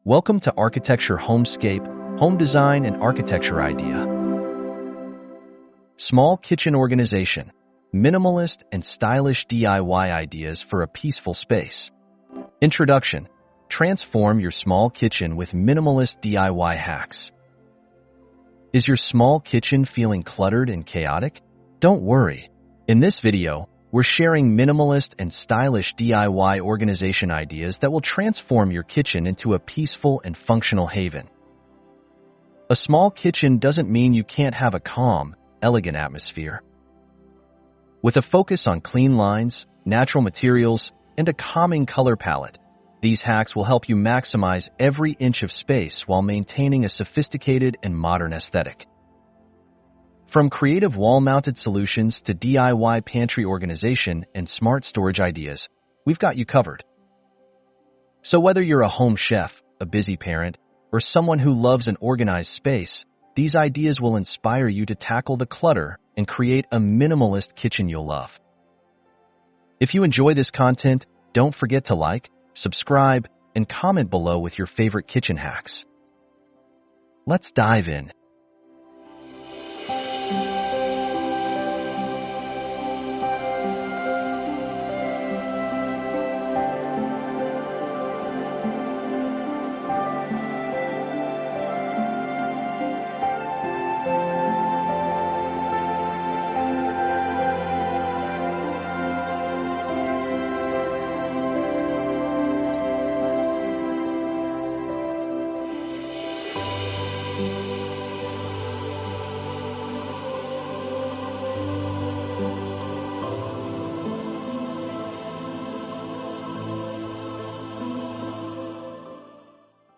Welcome to Architecture Homescape, Home Design and Architecture Idea. Small kitchen organization, minimalist and stylish DIY ideas for a peaceful space. Introduction: transform your small kitchen with minimalist DIY hacks. Is your small kitchen feeling cluttered and chaotic? Don't worry. In this video, we're sharing minimalist and stylish DIY organization ideas that will transform your kitchen into a peaceful and functional haven. A small kitchen doesn't mean you can't have a calm, elegant atmosphere. With a focus on clean lines, natural materials, and a calming color palette, these hacks will help you maximize every inch of space while maintaining a sophisticated and modern aesthetic. From creative wall-mounted solutions to DIY pantry organization and smart storage ideas, we've got you covered. So whether you're a home chef, a busy parent, or someone who loves an organized space, these ideas will inspire you to tackle the clutter and create a minimalist kitchen you'll love. If you enjoy this content, don't forget to like, subscribe, and comment below with your favorite kitchen hacks. Let's dive in.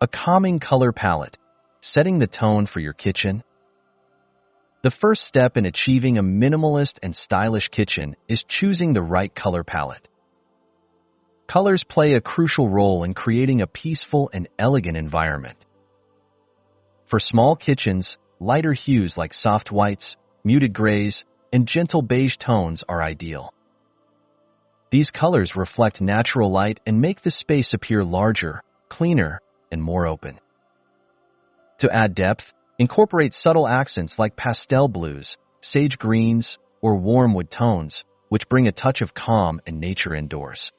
A calming color palette, setting the tone for your kitchen. The first step in achieving a minimalist and stylish kitchen is choosing the right color palette. Colors play a crucial role in creating a peaceful and elegant environment. For small kitchens, lighter hues like soft whites, muted grays, and gentle beige tones are ideal. These colors reflect natural light and make the space appear larger, cleaner, and more open. To add depth, incorporate subtle accents like pastel blues, sage greens, or warm wood tones, which bring a touch of calm and nature indoors.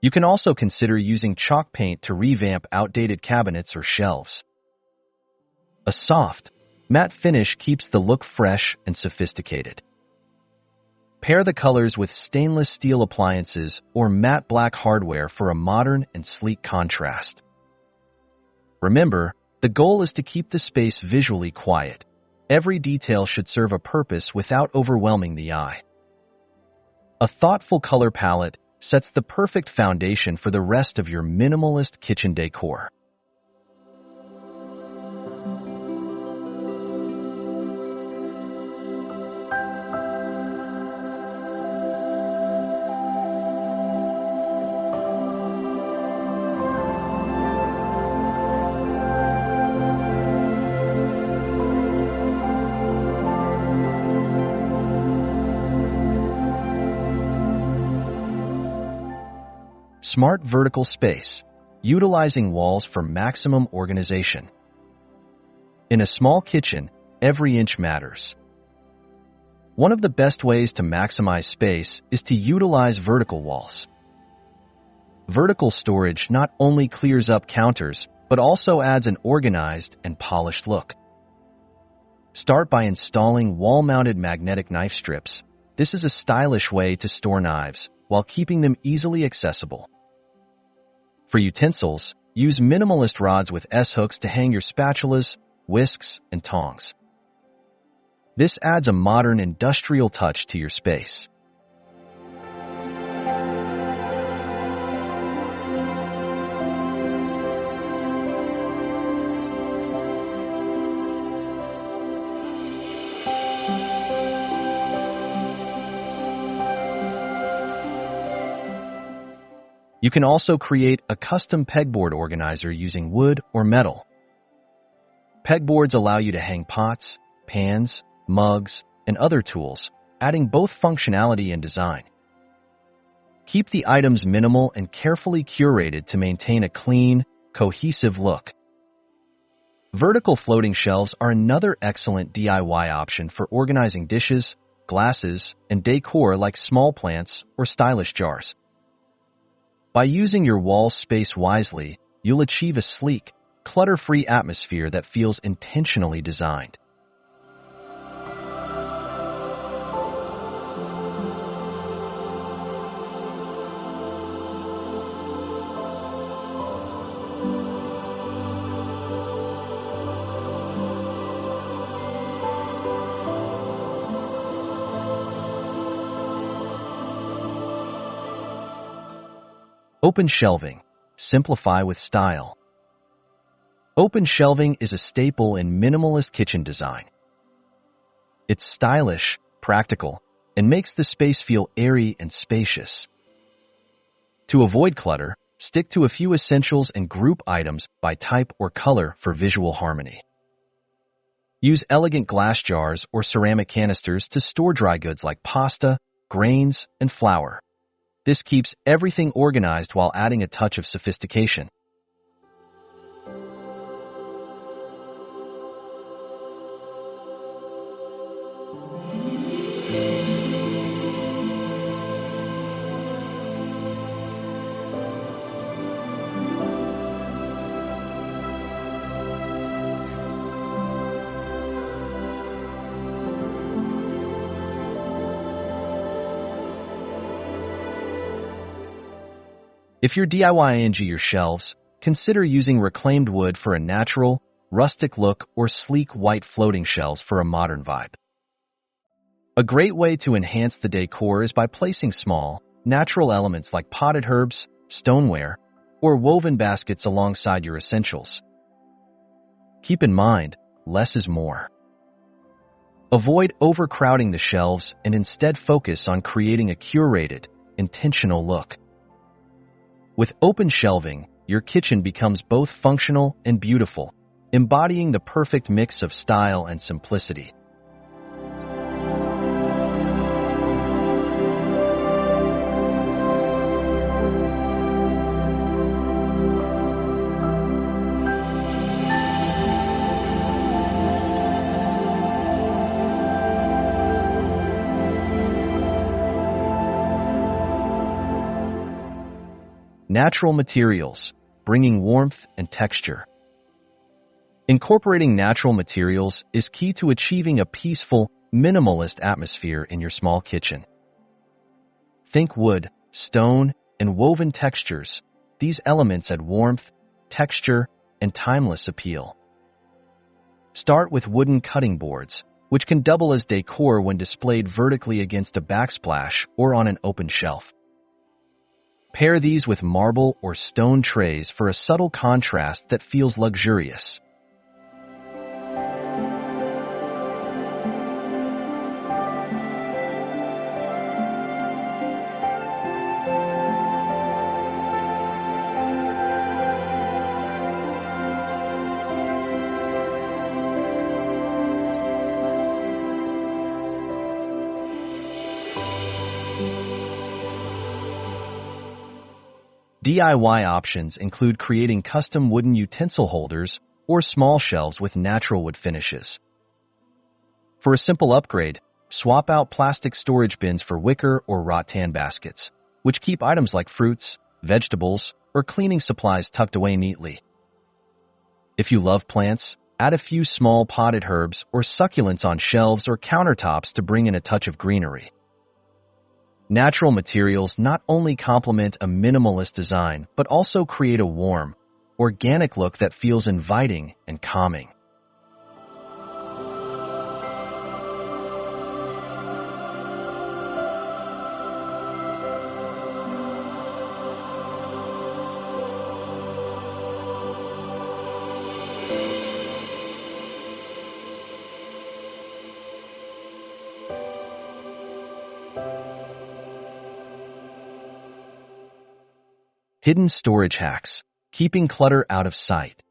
You can also consider using chalk paint to revamp outdated cabinets or shelves. A soft, matte finish keeps the look fresh and sophisticated. Pair the colors with stainless steel appliances or matte black hardware for a modern and sleek contrast. Remember, the goal is to keep the space visually quiet. Every detail should serve a purpose without overwhelming the eye. A thoughtful color palette sets the perfect foundation for the rest of your minimalist kitchen decor. Smart vertical space, utilizing walls for maximum organization. In a small kitchen, every inch matters. One of the best ways to maximize space is to utilize vertical walls. Vertical storage not only clears up counters, but also adds an organized and polished look. Start by installing wall-mounted magnetic knife strips. This is a stylish way to store knives while keeping them easily accessible. For utensils, use minimalist rods with S-hooks to hang your spatulas, whisks, and tongs. This adds a modern industrial touch to your space. You can also create a custom pegboard organizer using wood or metal. Pegboards allow you to hang pots, pans, mugs, and other tools, adding both functionality and design. Keep the items minimal and carefully curated to maintain a clean, cohesive look. Vertical floating shelves are another excellent DIY option for organizing dishes, glasses, and decor like small plants or stylish jars. By using your wall space wisely, you'll achieve a sleek, clutter-free atmosphere that feels intentionally designed. Open shelving. Simplify with style. Open shelving is a staple in minimalist kitchen design. It's stylish, practical, and makes the space feel airy and spacious. To avoid clutter, stick to a few essentials and group items by type or color for visual harmony. Use elegant glass jars or ceramic canisters to store dry goods like pasta, grains, and flour. This keeps everything organized while adding a touch of sophistication. If you're DIYing your shelves, consider using reclaimed wood for a natural, rustic look or sleek white floating shelves for a modern vibe. A great way to enhance the decor is by placing small, natural elements like potted herbs, stoneware, or woven baskets alongside your essentials. Keep in mind, less is more. Avoid overcrowding the shelves and instead focus on creating a curated, intentional look. With open shelving, your kitchen becomes both functional and beautiful, embodying the perfect mix of style and simplicity. Natural materials, bringing warmth and texture. Incorporating natural materials is key to achieving a peaceful, minimalist atmosphere in your small kitchen. Think wood, stone, and woven textures. These elements add warmth, texture, and timeless appeal. Start with wooden cutting boards, which can double as decor when displayed vertically against a backsplash or on an open shelf. Pair these with marble or stone trays for a subtle contrast that feels luxurious. DIY options include creating custom wooden utensil holders or small shelves with natural wood finishes. For a simple upgrade, swap out plastic storage bins for wicker or rattan baskets, which keep items like fruits, vegetables, or cleaning supplies tucked away neatly. If you love plants, add a few small potted herbs or succulents on shelves or countertops to bring in a touch of greenery. Natural materials not only complement a minimalist design, but also create a warm, organic look that feels inviting and calming. Hidden storage hacks, keeping clutter out of sight.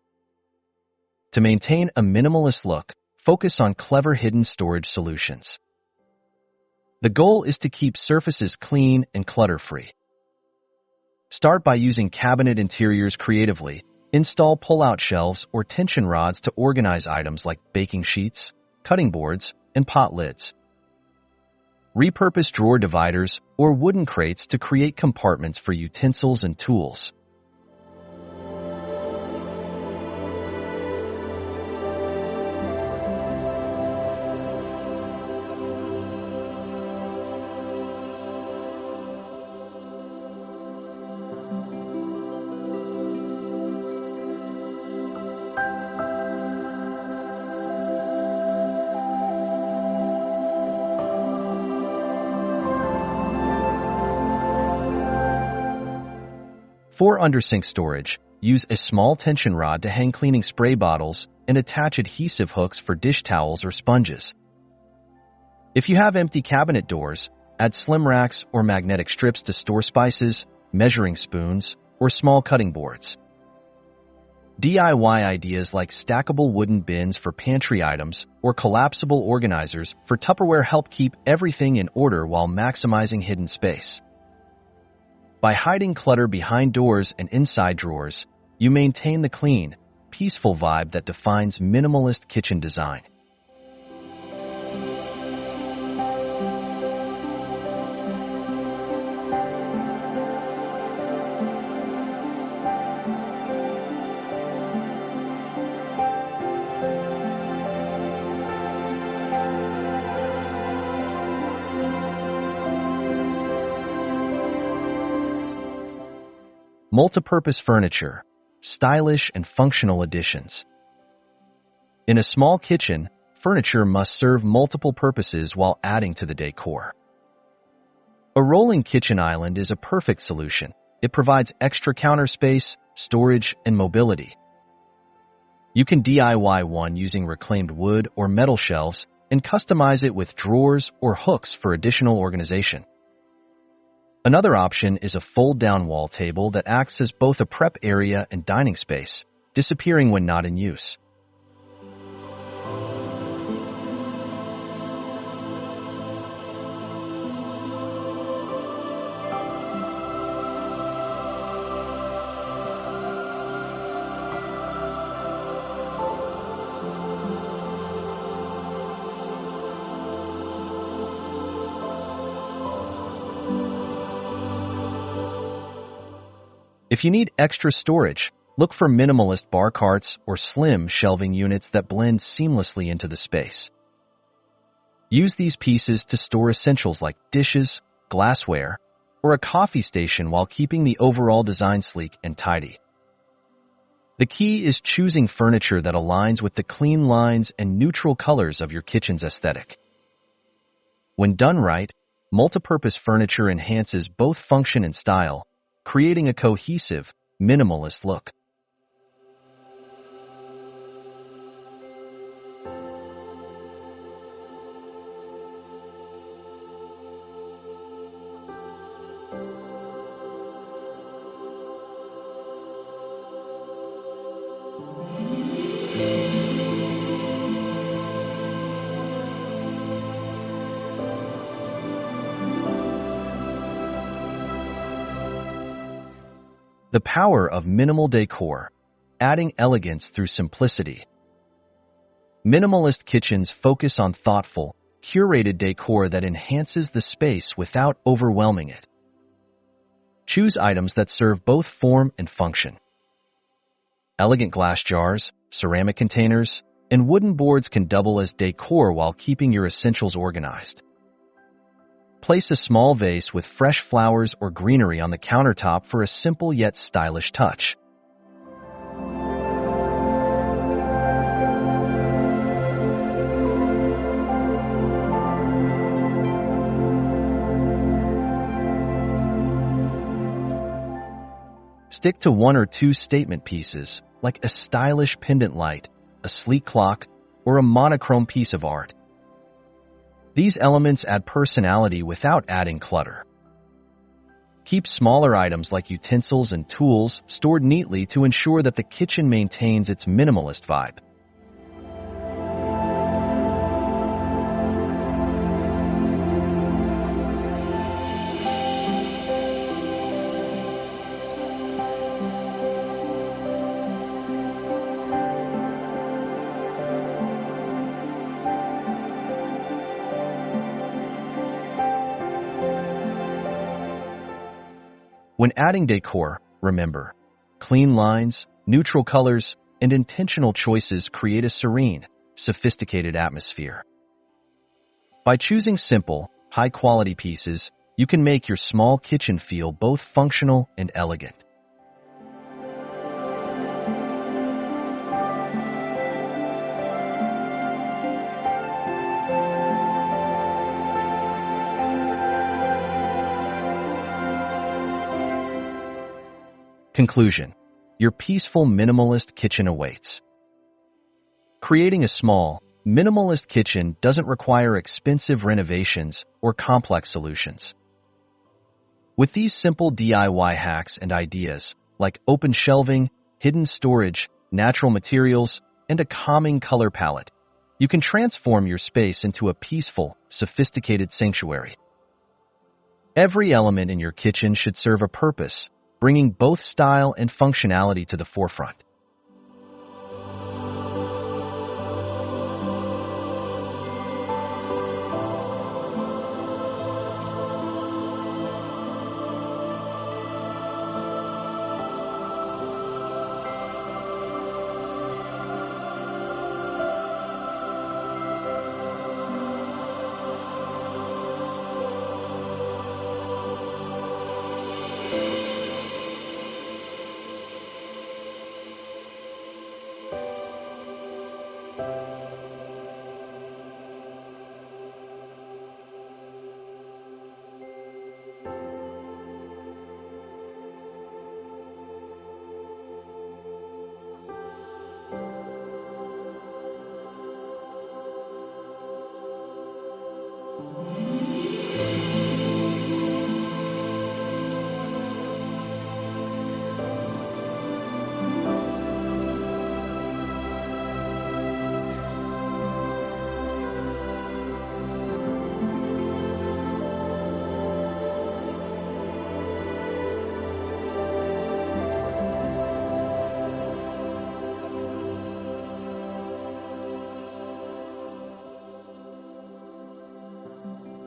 To maintain a minimalist look, focus on clever hidden storage solutions. The goal is to keep surfaces clean and clutter-free. Start by using cabinet interiors creatively. Install pull-out shelves or tension rods to organize items like baking sheets, cutting boards, and pot lids. Repurpose drawer dividers or wooden crates to create compartments for utensils and tools. For under-sink storage, use a small tension rod to hang cleaning spray bottles and attach adhesive hooks for dish towels or sponges. If you have empty cabinet doors, add slim racks or magnetic strips to store spices, measuring spoons, or small cutting boards. DIY ideas like stackable wooden bins for pantry items or collapsible organizers for Tupperware help keep everything in order while maximizing hidden space. By hiding clutter behind doors and inside drawers, you maintain the clean, peaceful vibe that defines minimalist kitchen design. Multipurpose furniture, stylish and functional additions. In a small kitchen, furniture must serve multiple purposes while adding to the decor. A rolling kitchen island is a perfect solution. It provides extra counter space, storage, and mobility. You can DIY one using reclaimed wood or metal shelves and customize it with drawers or hooks for additional organization. Another option is a fold-down wall table that acts as both a prep area and dining space, disappearing when not in use. If you need extra storage, look for minimalist bar carts or slim shelving units that blend seamlessly into the space. Use these pieces to store essentials like dishes, glassware, or a coffee station while keeping the overall design sleek and tidy. The key is choosing furniture that aligns with the clean lines and neutral colors of your kitchen's aesthetic. When done right, multipurpose furniture enhances both function and style, creating a cohesive, minimalist look. The power of minimal decor, adding elegance through simplicity. Minimalist kitchens focus on thoughtful, curated decor that enhances the space without overwhelming it. Choose items that serve both form and function. Elegant glass jars, ceramic containers, and wooden boards can double as decor while keeping your essentials organized. Place a small vase with fresh flowers or greenery on the countertop for a simple yet stylish touch. Stick to one or two statement pieces, like a stylish pendant light, a sleek clock, or a monochrome piece of art. These elements add personality without adding clutter. Keep smaller items like utensils and tools stored neatly to ensure that the kitchen maintains its minimalist vibe. When adding decor, remember, clean lines, neutral colors, and intentional choices create a serene, sophisticated atmosphere. By choosing simple, high-quality pieces, you can make your small kitchen feel both functional and elegant. Conclusion: your peaceful minimalist kitchen awaits. Creating a small, minimalist kitchen doesn't require expensive renovations or complex solutions. With these simple DIY hacks and ideas, like open shelving, hidden storage, natural materials, and a calming color palette, you can transform your space into a peaceful, sophisticated sanctuary. Every element in your kitchen should serve a purpose, bringing both style and functionality to the forefront.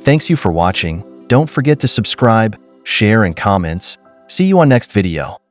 Thanks you for watching. Don't forget to subscribe, share, and comments. See you on next video.